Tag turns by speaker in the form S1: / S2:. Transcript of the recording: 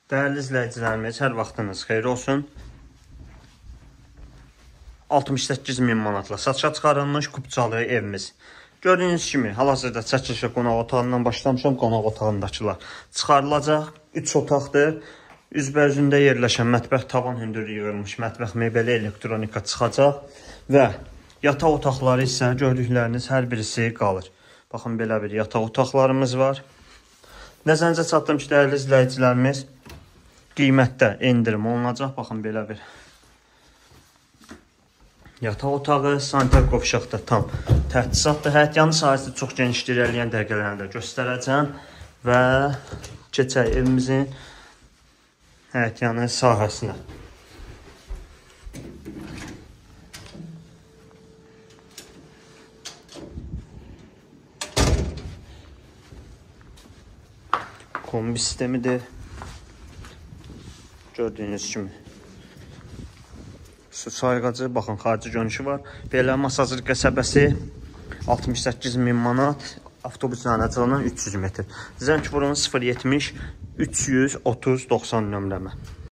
S1: Dəyərli izləyicilərimiz, hər vaxtınız xeyir olsun. 68.000 manatla satışa çıxarılmış Kupçalı evimiz. Gördüyünüz kimi, hal-hazırda çəkilişə qonaq otağından başlamışam. Qonaq otağındakılar çıxarılacaq. 3 otaqdır. Üzbəyüzündə yerləşən mətbəx, tavan hündürlüyü yığılmış mətbəx mebeli, elektronika çıxacaq. Və yataq otaqları isə gördükləriniz hər birisi qalır. Baxın, belə bir yataq otaqlarımız var. Nəzərinizə çatdım ki, dəyərli izləyicilərimiz, qiymətdə endirim olunacaq. Baxın, belə bir yataq otağı, sanitar qovşaqda tam təchizatdır. Həyətyanı sahəsi çox genişdir, irəliyən dəqiqələrində göstərəcəm. Və keçək evimizin həyətyanı sahəsinə. Kombi sistemidir. Gördüyünüz kimi. Su sayğacı, baxın, xarici görünüşü var. Belə Masazır qəsəbəsi 68.000 manat. Avtobus yanacağından 300 metr. Zəng vurun 070 330 90 nömrəmə.